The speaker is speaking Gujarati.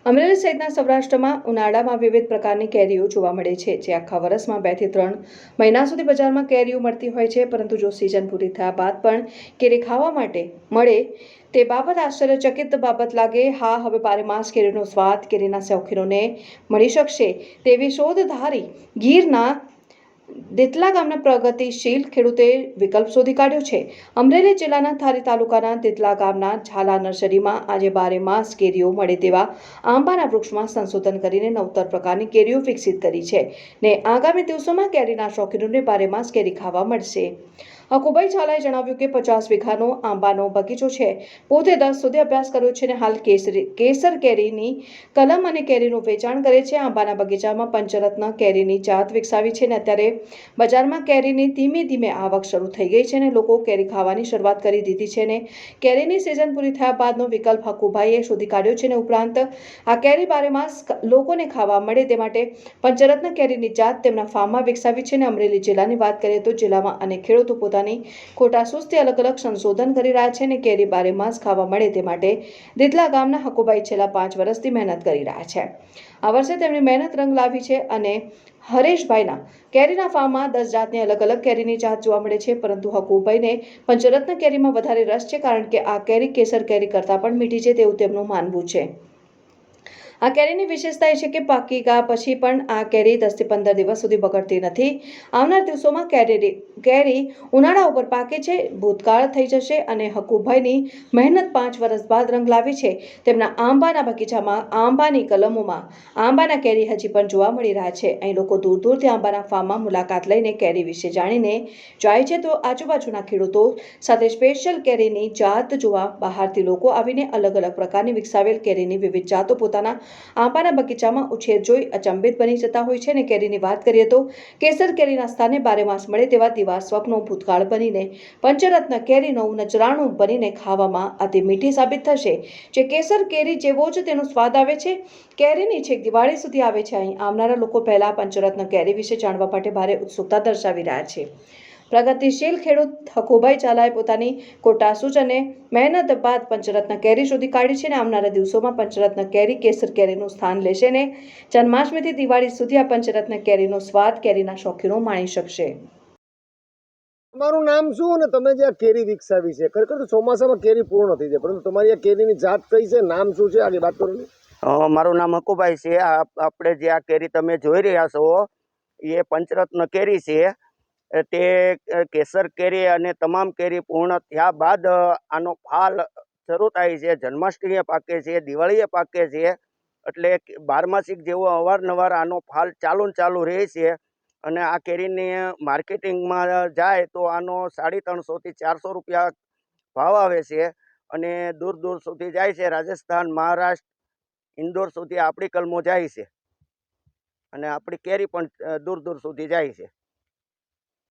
અમરેલી સહિતના સૌરાષ્ટ્રમાં ઉનાળામાં વિવિધ પ્રકારની કેરીઓ જોવા મળે છે, જે આખા વર્ષમાં 2 થી 3 મહિના સુધી બજારમાં કેરીઓ મળતી હોય છે. પરંતુ જો સિઝન પૂરી થયા બાદ પણ કેરી ખાવા માટે મળે તે બાબત આશ્ચર્યચકિત બાબત લાગે. હા, હવે બારેમાસ કેરીનો સ્વાદ કેરીના શોખીનોને મળી શકશે તેવી શોધ ધારી ગીરના દેતલા ગામના પ્રગતિશીલ ખેડૂતે વિકલ્પ શોધી કાઢ્યો છે. અમરેલી જિલ્લાના ધારી તાલુકાના દેતલા ગામના ઝાલા નર્સરીમાં આજે બારેમાસ કેરીઓ મળે તેવા આંબાના વૃક્ષમાં સંશોધન કરીને નવતર પ્રકારની કેરીઓ વિકસિત કરી છે ને આગામી દિવસોમાં કેરીના શોખીનોને બારેમાસ કેરી ખાવા મળશે. હકુભાઈ ઝાલાએ જણાવ્યું કે 50 વીઘાનો આંબાનો બગીચો છે. પોતે 10 સુધી અભ્યાસ કર્યો છે અને હાલ કેસર કેરીની કલમ અને કેરીનું વેચાણ કરે છે. આંબાના બગીચામાં પંચરત્ન કેરીની જાત વિકસાવી છે અને અત્યારે બજારમાં કેરીની ધીમે ધીમે આવક શરૂ થઈ ગઈ છે અને લોકો કેરી ખાવાની શરૂઆત કરી દીધી છે અને કેરીની સિઝન પૂરી થયા બાદનો વિકલ્પ હકુભાઈએ શોધી કાઢ્યો છે અને ઉપરાંત આ કેરી બારેમાસ લોકોને ખાવા મળે તે માટે પંચરત્ન કેરીની જાત તેમના ફાર્મમાં વિકસાવી છે અને અમરેલી જિલ્લાની વાત કરીએ તો જિલ્લામાં અનેક ખેડૂતો પોતાની કોટાસૂઝથી અલગ અલગ સંશોધન કરી રહ્યા છે અને કેરી બારેમાસ ખાવા મળે તે માટે દેતલા ગામના હકુભાઈ છેલ્લા 5 વર્ષથી મહેનત કરી રહ્યા છે. આ વર્ષે તેમની મહેનત રંગ લાવી છે અને હરેશભાઈના કેરીના ફાર્મમાં 10 જાતની અલગ અલગ કેરીની જાત જોવા મળે છે. પરંતુ હકુભાઈને પંચરત્ન કેરીમાં વધારે રસ છે, કારણ કે આ કેરી કેસર કેરી કરતાં પણ મીઠી છે તેવું તેમનું માનવું છે. આ કેરીની વિશેષતા એ છે કે પાકી ગયા પછી પણ આ કેરી 10 થી 15 દિવસ સુધી બગડતી નથી. આવનાર દિવસોમાં કેરી ઉનાળા ઉપર પાકે છે, ભૂતકાળ થઈ જશે અને હકુભાઈની મહેનત 5 વર્ષ બાદ રંગ લાવી છે. તેમના આંબાના બગીચામાં આંબાની કલમોમાં આંબાના કેરી હજી પણ જોવા મળી રહ્યા છે. અહીં લોકો દૂર દૂરથી આંબાના ફાર્મમાં મુલાકાત લઈને કેરી વિશે જાણીને જાય છે, તો આજુબાજુના ખેડૂતો સાથે સ્પેશિયલ કેરીની જાત જોવા બહારથી લોકો આવીને અલગ અલગ પ્રકારની વિકસાવેલ કેરીની વિવિધ જાતો પોતાના આંબાના બગીચામાં ઉછેર જોઈ અચંબિત બની જતા હોય છે. અને કેરીની વાત કરીએ તો કેસર કેરીના સ્થાને બારેમાસ મળે તેવા દિવા સ્વપ્નો ભૂતકાળ બનીને પંચરત્ન કેરીનો નજરાણું બનીને ખાવામાં અતિ મીઠી સાબિત થશે. જે કેસર કેરી જેવો જ તેનો સ્વાદ આવે છે. કેરીની છેક દિવાળી સુધી આવે છે. અહીં આવનારા લોકો પહેલા પંચરત્ન કેરી વિશે જાણવા માટે ભારે ઉત્સુકતા દર્શાવી રહ્યા છે. પ્રગતિશીલ ખેડૂત હકુભાઈ ઝાલાએ પોતાની કોટાસૂઝ અને મહેનત બાદ પંચરત્ન કેરી શોધી કાઢી છે અને આવનારા દિવસોમાં પંચરત્ન કેરી કેસર કેરીનું સ્થાન લેશે અને જન્માષ્ટમીથી દિવાળી સુધી આ પંચરત્ન કેરીનો સ્વાદ કેરીના શોખીનો માણી શકશે. તમારું નામ શું અને તમે જે આ કેરી વિકસાવી છે? ખરેખર તો ચોમાસામાં કેરી પૂર્ણ થઈ જાય, પરંતુ તમારી આ કેરીની જાત કઈ છે, નામ શું છે, આગળ વાત કરો ને. મારું નામ હકુભાઈ છે. આપણે જે આ કેરી તમે જોઈ રહ્યા છો એ પંચરત્ન કેરી છે. તે કેસર કેરી અને તમામ કેરી પૂર્ણ થયા બાદ આનો ફાલ શરૂ થાય છે. જન્માષ્ટમીએ પાકે છે, દિવાળીએ પાકે છે, એટલે બારમાસિક જેવો અવારનવાર આનો ફાલ ચાલુ રહે છે. અને આ કેરીની માર્કેટિંગમાં જાય તો આનો 350 થી 400 રૂપિયા ભાવ આવે છે અને દૂર દૂર સુધી જાય છે. રાજસ્થાન, મહારાષ્ટ્ર, ઇન્દોર સુધી આપણી કલમો જાય છે અને આપણી કેરી પણ દૂર દૂર સુધી જાય છે.